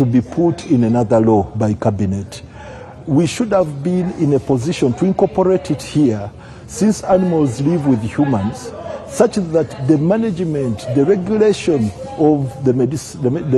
to be put in another law by cabinet. We should have been in a position to incorporate it here, since animals live with humans, such that the management, the regulation of the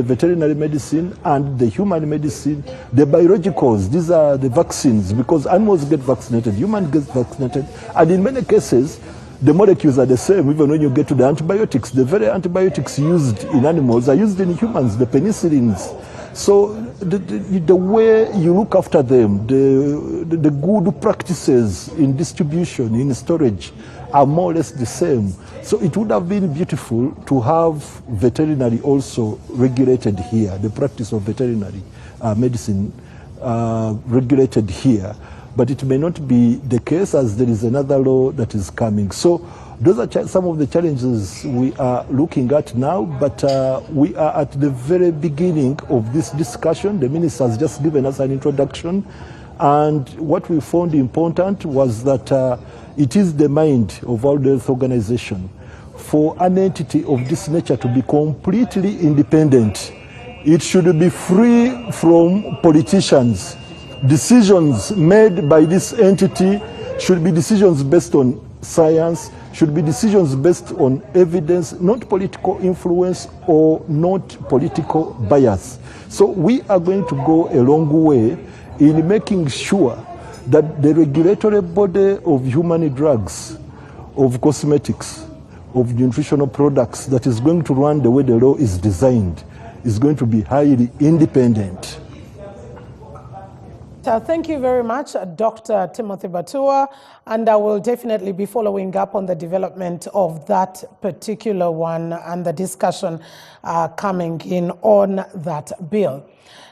veterinary medicine and the human medicine, the biologicals, these are the vaccines, because animals get vaccinated, humans get vaccinated, and in many cases, the molecules are the same. Even when you get to the antibiotics, the very antibiotics used in animals are used in humans, the penicillins. So the way you look after them, the good practices in distribution, in storage, are more or less the same. So it would have been beautiful to have veterinary also regulated here, the practice of veterinary medicine regulated here. But it may not be the case, as there is another law that is coming. So those are some of the challenges we are looking at now, but we are at the very beginning of this discussion. The minister has just given us an introduction, and what we found important was that it is the mind of World Health Organization for an entity of this nature to be completely independent. It should be free from politicians. Decisions made by this entity should be decisions based on science, should be decisions based on evidence, not political influence or not political bias. So we are going to go a long way in making sure that the regulatory body of human drugs, of cosmetics, of nutritional products that is going to run the way the law is designed is going to be highly independent. Thank you very much, Dr. Timothy Batua, and I will definitely be following up on the development of that particular one and the discussion coming in on that bill.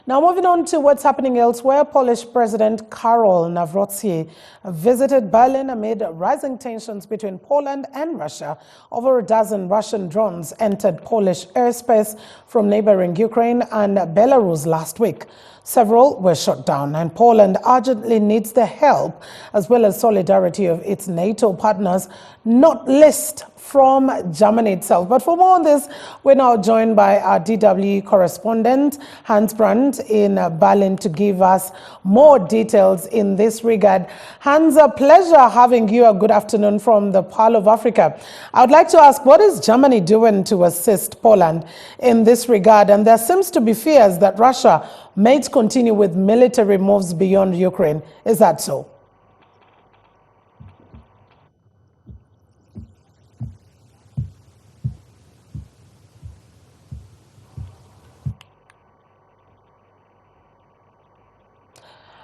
Now, moving on to what's happening elsewhere, Polish President Karol Nawrocki visited Berlin amid rising tensions between Poland and Russia. Over a dozen Russian drones entered Polish airspace from neighboring Ukraine and Belarus last week. Several were shot down, and Poland urgently needs the help as well as solidarity of its NATO partners, not least from Germany itself. But for more on this, we're now joined by our DW correspondent, Hans Brandt, in Berlin to give us more details in this regard. Hans, a pleasure having you. Good afternoon from the Pearl of Africa. I would like to ask, what is Germany doing to assist Poland in this regard? And there seems to be fears that Russia may continue with military moves beyond Ukraine. Is that so?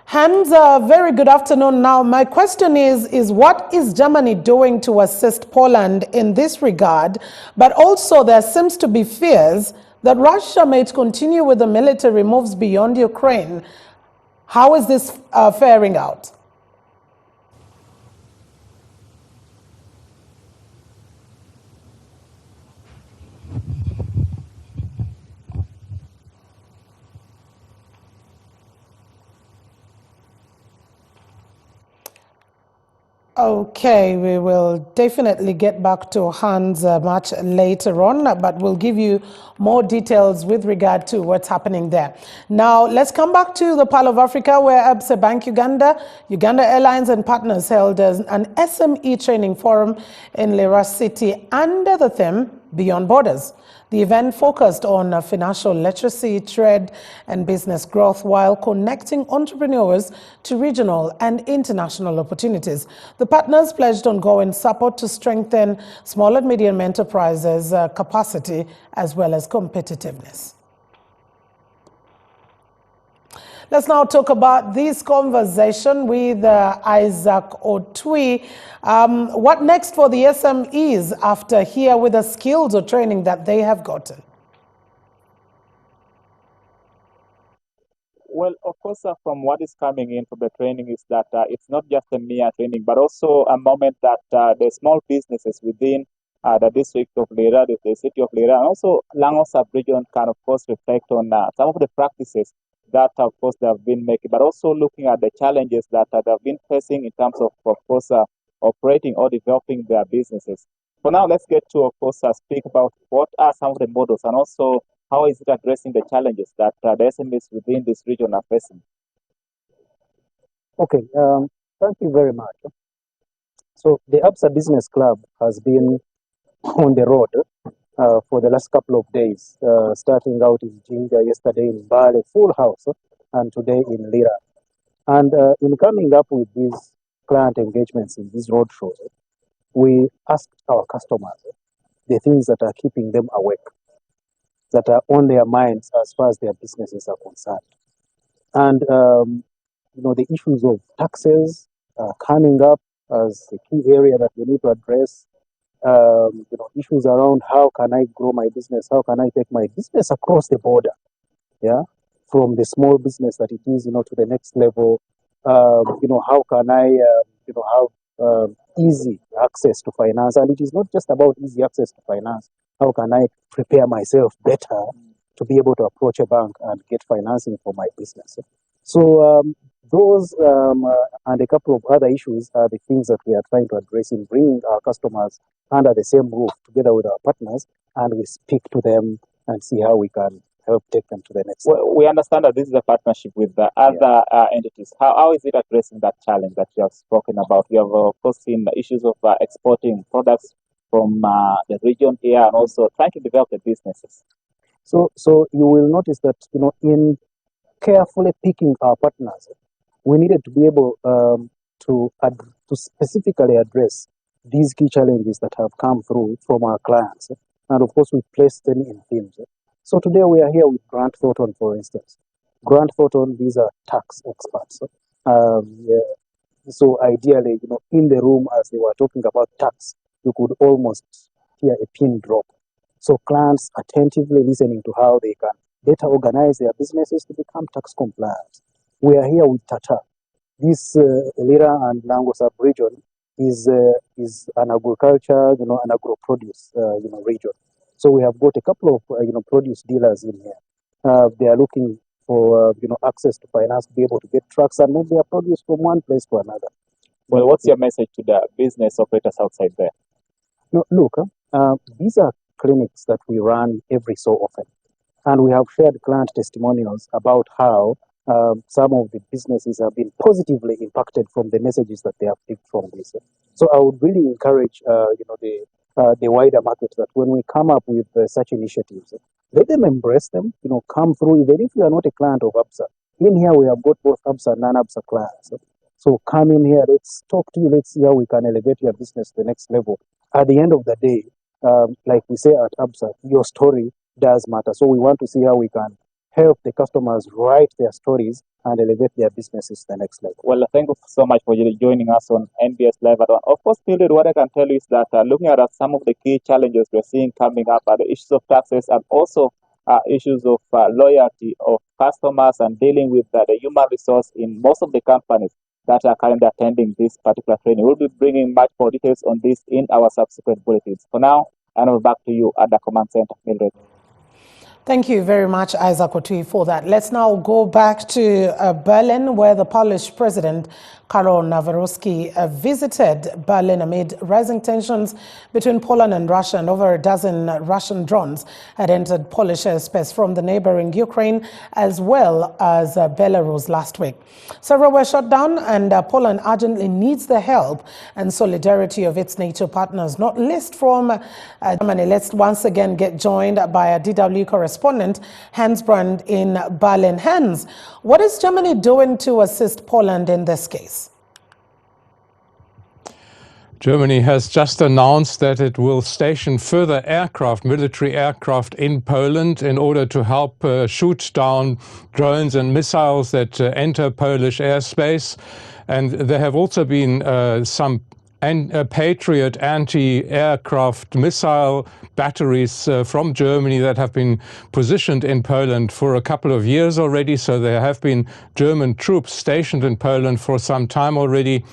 Hans, very good afternoon. Now, my question is what is Germany doing to assist Poland in this regard? But also there seems to be fears that Russia may continue with the military moves beyond Ukraine. How is this faring out? Okay, we will definitely get back to Hans much later on, but we'll give you more details with regard to what's happening there. Now, let's come back to the Pearl of Africa, where Absa Bank Uganda Airlines and partners held an SME training forum in Lira City under the theme Beyond Borders. The event focused on financial literacy, trade, and business growth while connecting entrepreneurs to regional and international opportunities. The partners pledged ongoing support to strengthen small and medium enterprises' capacity as well as competitiveness. Let's now talk about this conversation with Isaac Otui. What next for the SMEs after here with the skills or training that they have gotten? Well, of course, from what is coming in from the training is that it's not just a mere training, but also a moment that the small businesses within the district of Lira, the city of Lira, and also Langos sub-region can, of course, reflect on some of the practices that, of course, they have been making, but also looking at the challenges that they have been facing in terms of course, operating or developing their businesses. For now, let's get to, of course, speak about what are some of the models and also how is it addressing the challenges that the SMEs within this region are facing? Okay, thank you very much. So the ABSA Business Club has been on the road for the last couple of days, starting out in Jinja yesterday in Bale, full house, and today in Lira. And in coming up with these client engagements in these road shows, we asked our customers the things that are keeping them awake, that are on their minds as far as their businesses are concerned. And the issues of taxes coming up as a key area that we need to address. Issues around how can I grow my business, how can I take my business across the border, from the small business that it is, to the next level. How can I, have easy access to finance? And it is not just about easy access to finance. How can I prepare myself better to be able to approach a bank and get financing for my business? So those and a couple of other issues are the things that we are trying to address in bringing our customers under the same roof together with our partners, and we speak to them and see how we can help take them to the next level. We understand that this is a partnership with the other entities. How is it addressing that challenge that you have spoken about? We have, of course, seen the issues of exporting products from the region here and also trying to develop the businesses. So you will notice that, in carefully picking our partners, we needed to be able to specifically address these key challenges that have come through from our clients. And of course, we place them in themes. So today we are here with Grant Thornton, for instance. Grant Thornton, these are tax experts. So ideally, in the room as they were talking about tax, you could almost hear a pin drop. So clients attentively listening to how they can better organize their businesses to become tax compliant. We are here with Tata. This Lira and Lango sub-region is an agriculture, an agro-produce, region. So we have got a couple of, produce dealers in here. They are looking for, access to finance to be able to get trucks and move their produce from one place to another. Well, what's your message to the business operators outside there? No, look, these are clinics that we run every so often. And we have shared client testimonials about how some of the businesses have been positively impacted from the messages that they have picked from this. So I would really encourage, the wider market that when we come up with such initiatives, let them embrace them, come through, even if you are not a client of ABSA. In here, we have got both ABSA and non-ABSA clients. So come in here, let's talk to you, let's see how we can elevate your business to the next level. At the end of the day, like we say at ABSA, your story does matter. So we want to see how we can help the customers write their stories and elevate their businesses to the next level. Well, thank you so much for joining us on NBS Live. Of course, Philip, what I can tell you is that looking at some of the key challenges we're seeing coming up are the issues of taxes and also issues of loyalty of customers and dealing with the human resource in most of the companies that are currently attending this particular training. We'll be bringing much more details on this in our subsequent bulletins. For now, and I'll back to you at the command center, Mildred. Thank you very much, Isaac Otui, for that. Let's now go back to Berlin, where the Polish President Karol Nawrocki visited Berlin amid rising tensions between Poland and Russia, and over a dozen Russian drones had entered Polish airspace from the neighboring Ukraine as well as Belarus last week. Several were shot down, and Poland urgently needs the help and solidarity of its NATO partners, not least from Germany. Let's once again get joined by a DW correspondent, Hans Brand in Berlin. Hans, what is Germany doing to assist Poland in this case? Germany has just announced that it will station further military aircraft in Poland in order to help shoot down drones and missiles that enter Polish airspace. And there have also been some Patriot anti-aircraft missile batteries from Germany that have been positioned in Poland for a couple of years already. So there have been German troops stationed in Poland for some time already.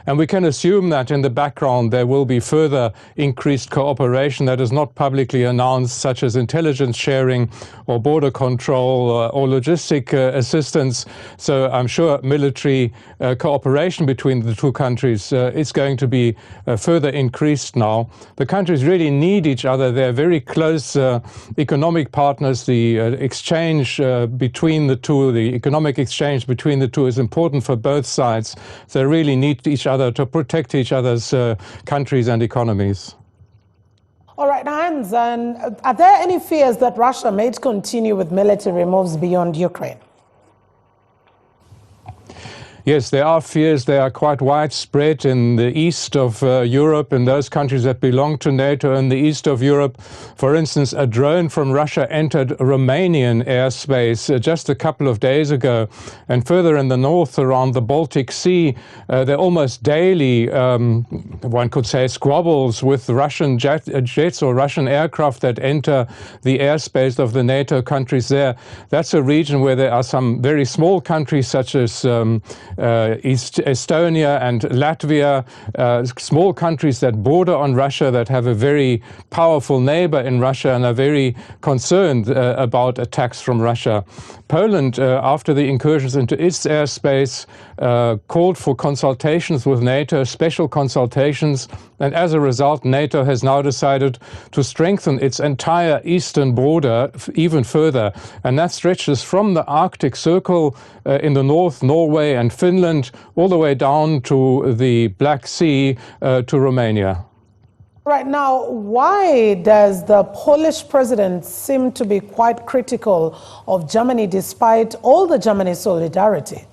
And we can assume that in the background there will be further increased cooperation that is not publicly announced, such as intelligence sharing or border control or logistic assistance. So I'm sure military cooperation between the two countries is going to be be further increased now. The countries really need each other. They're very close economic partners. The exchange between the two, the economic exchange between the two is important for both sides. They really need each other to protect each other's countries and economies. All right, Hans, and are there any fears that Russia may continue with military moves beyond Ukraine? Yes, there are fears. They are quite widespread in the east of Europe, in those countries that belong to NATO in the east of Europe. For instance, a drone from Russia entered Romanian airspace just a couple of days ago. And further in the north, around the Baltic Sea, there are almost daily, one could say, squabbles with Russian jets or Russian aircraft that enter the airspace of the NATO countries there. That's a region where there are some very small countries such as Estonia and Latvia, small countries that border on Russia, that have a very powerful neighbor in Russia and are very concerned about attacks from Russia. Poland, after the incursions into its airspace, called for consultations with NATO, special consultations, and as a result, NATO has now decided to strengthen its entire eastern border even further, and that stretches from the Arctic Circle in the north, Norway and Finland, all the way down to the Black Sea to Romania. Right now, why does the Polish president seem to be quite critical of Germany despite all the Germany solidarity?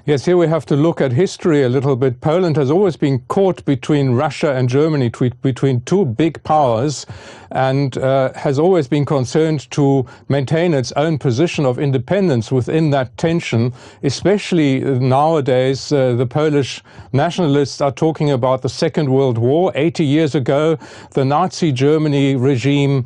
Yes, here we have to look at history a little bit. Poland has always been caught between Russia and Germany, between two big powers, and has always been concerned to maintain its own position of independence within that tension. Especially nowadays, the Polish nationalists are talking about the Second World War. 80 years ago, the Nazi Germany regime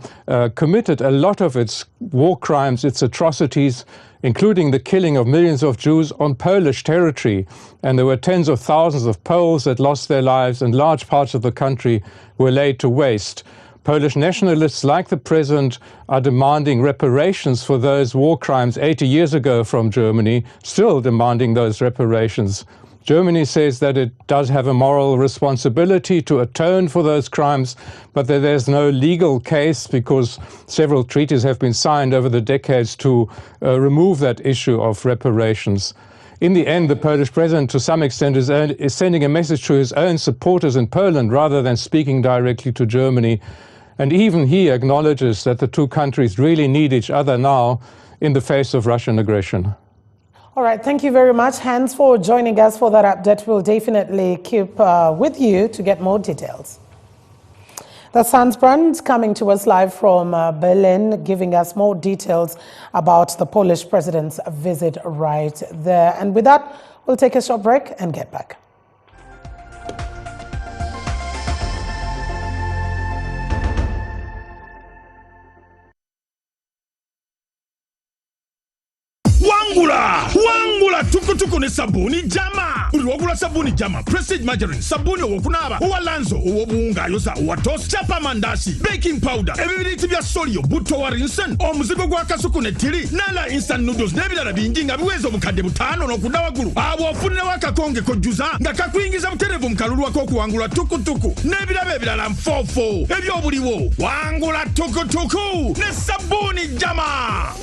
committed a lot of its war crimes, its atrocities, including the killing of millions of Jews on Polish territory. And there were tens of thousands of Poles that lost their lives, and large parts of the country were laid to waste. Polish nationalists, like the president, are demanding reparations for those war crimes 80 years ago from Germany, still demanding those reparations. Germany says that it does have a moral responsibility to atone for those crimes, but that there's no legal case because several treaties have been signed over the decades to remove that issue of reparations. In the end, the Polish president, to some extent, is sending a message to his own supporters in Poland rather than speaking directly to Germany. And even he acknowledges that the two countries really need each other now in the face of Russian aggression. All right, thank you very much, Hans, for joining us for that update. We'll definitely keep with you to get more details. That's Hans Brand coming to us live from Berlin, giving us more details about the Polish president's visit right there. And with that, we'll take a short break and get back. Wangula tukutuku ne sabuni jama. Uliwagula sabuni jama. Prestige margarine, sabuni owokunaba, owalanzo, owobuunga yoza, owatos, chapa mandasi, baking powder, ebibiriti bya solio, buto wa rinsen, omuzigo gwa kasuku ne tiri, nala instant noodles n'ebirala bingi nga biweza obukadde butaano n'okudawagulu. Abo ofunire wakakonge kojjuza nga kakuyingiza buterevu mu kalulu ak'okuwangula tukutuku n'ebirabo ebirala nfofo ebyobuliwo. Wangula tukutuku ne sabuni jama.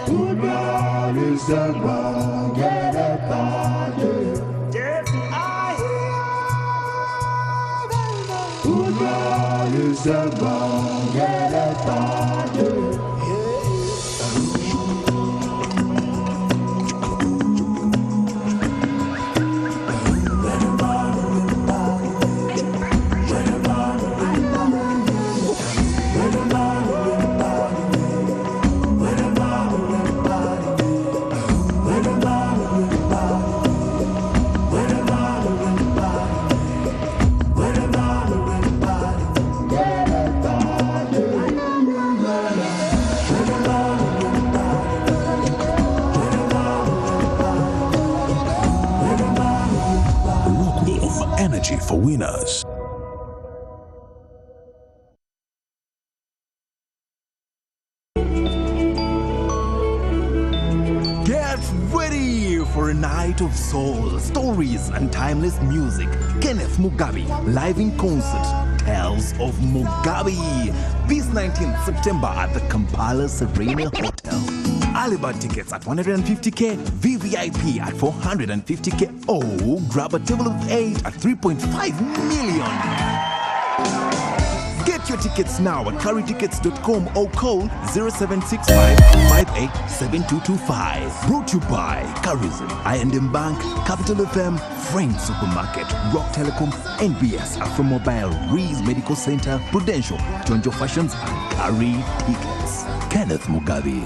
Football is the wrong, get it Football is the wrong, get it Energy for winners. a night of soul, stories, and timeless music. Kenneth Mugabe, live in concert, Tales of Mugabe. This 19th September at the Kampala Serena Hotel. Early bird tickets at 150k, VVIP at 450k. Oh, grab a table of 8 at 3.5 million. Get your tickets now at carrytickets.com or call 0765 587225. Brought to you by Carism, I&M Bank, Capital FM, Friends Supermarket, Rock Telecom, NBS, Afromobile, Rees Medical Center, Prudential, Jonjo Fashions, and Carry Tickets. Kenneth Mugabe,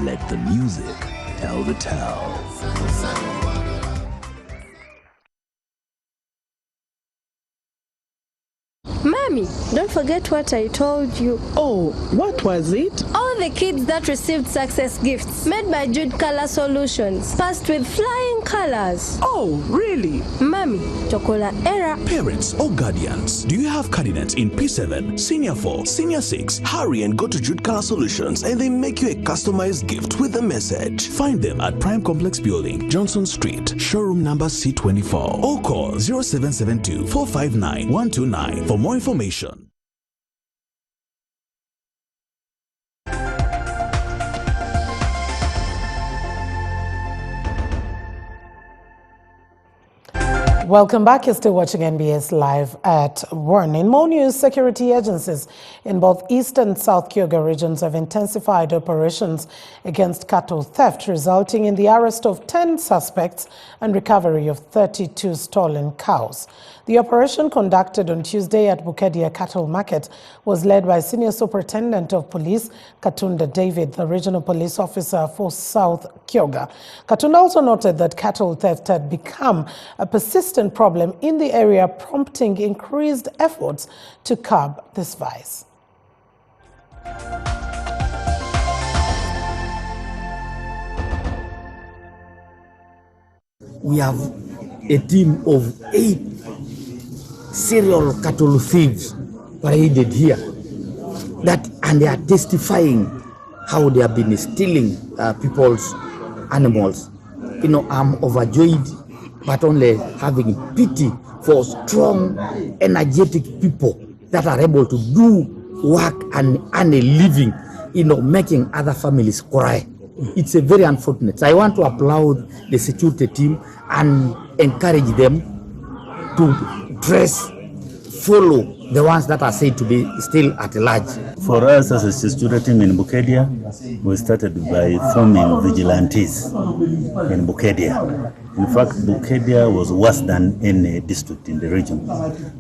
let the music tell the tale. Mommy, don't forget what I told you. Oh, what was it? All the kids that received success gifts made by Jude Color Solutions passed with flying colors. Oh, really? Mommy, chokola era. Parents or guardians, do you have candidates in P7, Senior 4, Senior 6? Hurry and go to Jude Color Solutions and they make you a customized gift with a message. Find them at Prime Complex Building, Johnson Street, showroom number C24, or call 0772 459 129 for more information. Welcome back. You're still watching NBS Live at 1. In more news, security agencies in both East and South Kyoga regions have intensified operations against cattle theft, resulting in the arrest of 10 suspects and recovery of 32 stolen cows. The operation, conducted on Tuesday at Bukedia Cattle Market, was led by Senior Superintendent of Police Katunda David, the regional police officer for South Kyoga. Katunda also noted that cattle theft had become a persistent problem in the area, prompting increased efforts to curb this vice. We have a team of 8 serial cattle thieves paraded here, and they are testifying how they have been stealing people's animals. You know, I'm overjoyed, but only having pity for strong, energetic people that are able to do work and earn a living, you know, making other families cry. It's a very unfortunate. I want to applaud the security team and encourage them to follow the ones that are said to be still at large. For us as a security team in Bukedia, we started by forming vigilantes in Bukedia. In fact, Bukedia was worse than any district in the region.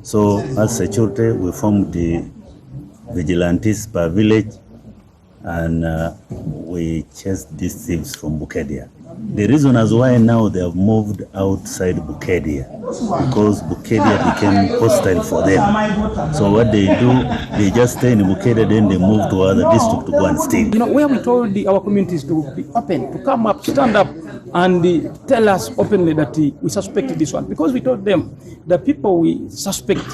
So as security, we formed the vigilantes per village, and we chased these thieves from Bukedia. The reason as why now they have moved outside Bukedia, because Bukedia became hostile for them. So what they do, they just stay in Bukedia, then they move to other districts to go and steal. You know, where we told our communities to be open, to come up, stand up, and tell us openly that we suspect this one. Because we told them, the people we suspect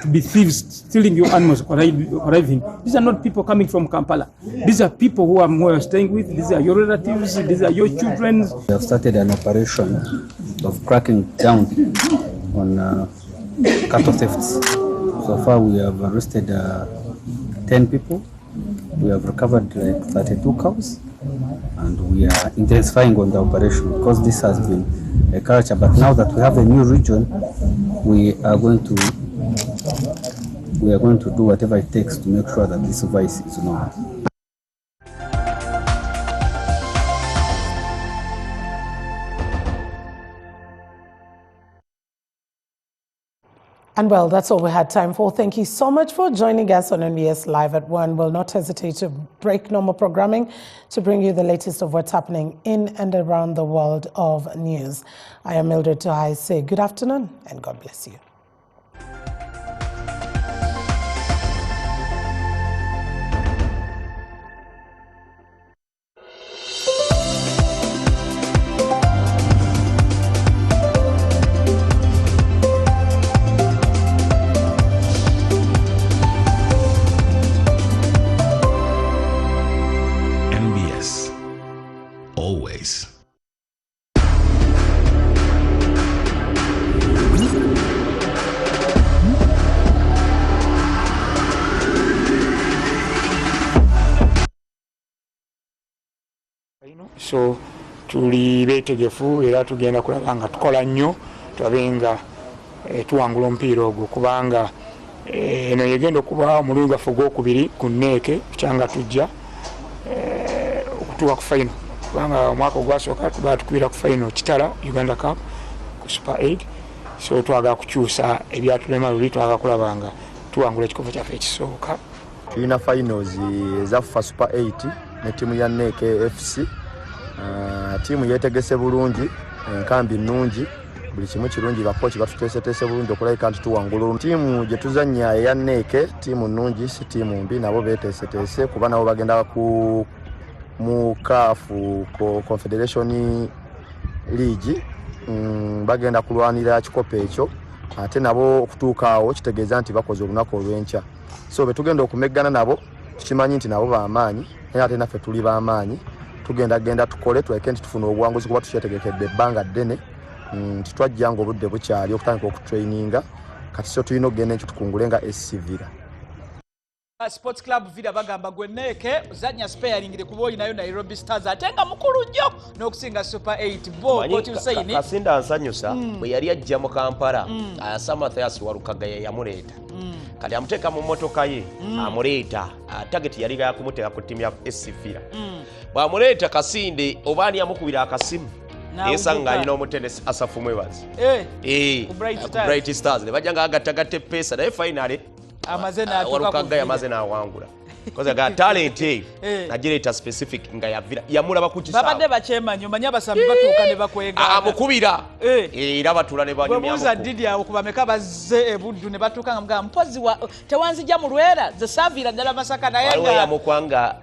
to be thieves, stealing your animals, arriving, these are not people coming from Kampala. These are people who are staying with, these are your relatives, these are your children. We have started an operation of cracking down on cattle thefts. So far we have arrested 10 people. We have recovered 32 cows, and we are intensifying on the operation because this has been a culture. But now that we have a new region, we are going to do whatever it takes to make sure that this vice is known. And well, that's all we had time for. Thank you so much for joining us on NBS Live at 1. We'll not hesitate to break normal programming to bring you the latest of what's happening in and around the world of news. I am Mildred Tohai. Say good afternoon and God bless you. NBS. Always. so tuli betegefu era tugenda kulaba nga tukola nnyo twabenga tuwangula omupiira ogwo kubanga eno yegenda okuba omulundi gwaffe ogwokubiri ku nneeke kukyanga tujja okutuuka ku final kubanga omwaka ogwasooka tuba tukubira ku final kitala Uganda Cup ku Super 8 so twagala kukyusa ebyatulema luli twagala kulaba nga tuwangula ekikopo kyaffe ekisooka. Tulina finals ezaffa Super 8 ne ttiimu ya Nneeke FC. Ttiimu yeetegese bulungi, enkambi nnungi, buli kimu kirungi, bakochi batuteeseteese bulungi okulabika nti tuwangula. Ttiimu gye tuzannya eya Nneeke ttiimu nnungi si ttiimu mbi, nabo beeteeseteese kuba nabo bagenda mu CAF Confederation League bagenda kulwanira kikopo ekyo ate nabo okutuuka awo kitegeeza nti bakoze olunaku olw'enkya. So betugenda okumeggana nabo tukimanyi nti nabo bamaanyi naye ate naffe tuli bamaanyi tugenda tukole tuleke nti tufuna obuwanguzi kuba tukyetegekedde ebbanga ddene titwajja nga obudde bukyali okutandika okutraininga kati so tulina okugenda ekyo tukungule nga SCVira. Sports Club Vida bagamba gwe Nneeke zanya sparing kuba olinayo Nairobi Stars ate nga mukulu nnyo n'okusinga Super 8 bo Coach Hussein Kasinda ansanyusa bwe yali ajja mu Kampala Samathayas Walukagaya yamuleeta kati amuteeka mu mmotoka ye amuleeta target yali ya kumuteeka ku ttiimu ya SCVira bw'amuleeta Kasinde obaani yamukubira akasimu esanga alina omutendesi Asafu Mwebazi Bright Stars ne bajja nga agattagatta eppeesa naye finally Walukagaya amaze n'awangula koza ga talent nagireeta specific nga yavira yamulaba ku kisawa babadde bakyemanyi omanyi abasambi batuuka ne bakwega amukubira era batuula ne banyumya bwebuuza Didi awo kubameka bazze ebuddu ne batuuka nga mugamba mpozi tewanzija mu Lwera ze saavira ddala Masaka naye nga yamukwanga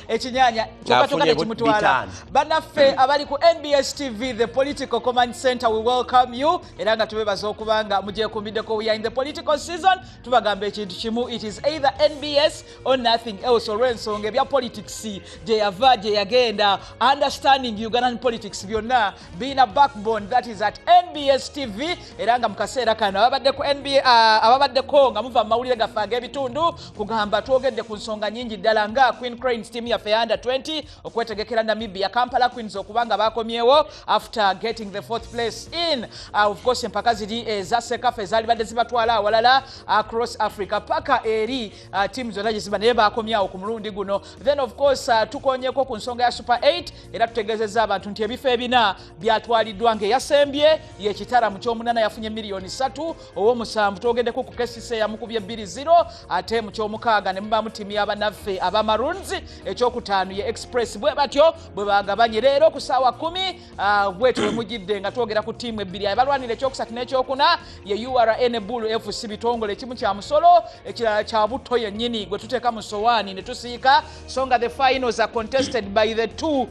ekinyanya kyokatuuka ne kimutwala. Bannaffe abali ku NBS TV the Political Command Center we welcome you era nga tubebaza okubanga mugyekumiddeko we are in the political season tubagamba ekintu kimu it is either NBS or nothing else olw'ensonga ebya politics gye yava gye yagenda understanding Ugandan politics byonna being a backbone that is at NBS TV era nga mu kaseera kano ababaddeko nga muva mu mawulire gaffe ag'ebitundu kugamba twogedde ku nsonga nnyingi ddala nga Queen Cranes team yaffe under 20 okwetegekera Namibia Kampala Queens okubanga bakomyewo after getting the 4th place in of course empaka ziri eza Sekafa ezaali badde zibatwala awalala across Africa paka eri teams zonna gye ziba naye bakomyawo ku mulundi guno. Then of course tukonyeko ku nsonga ya Super 8 era tutegeezezza abantu nti ebifo ebina byatwaliddwa ng'eyasembye y'ekitara mu ky'omunana yafunye $3 ow'omusanvu twogeddeko ku kesise yamukubye 2-0 ate mu ky'omukaaga ne mubamu ttiimu y'abannaffe aba Maroons ekyokutaano ye Express bwe batyo bwe bagabanye leero ku ssaawa 10 bwetyo bwe mujjidde nga twogera ku ttiimu ebbiri abalwanira ekyokusatu n'ekyokuna ye URN Bull FC bitongole ekimu kya Musolo ekirala kya Butto yennyini gwe tuteeka mu sowaani ne tusiika so nga the finals are contested by the two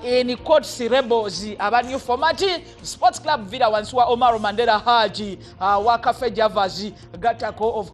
in Coats Rebels aba new format Sports Club Vida wansi wa Omar Mandela Haji wa Cafe Javazi Gatako of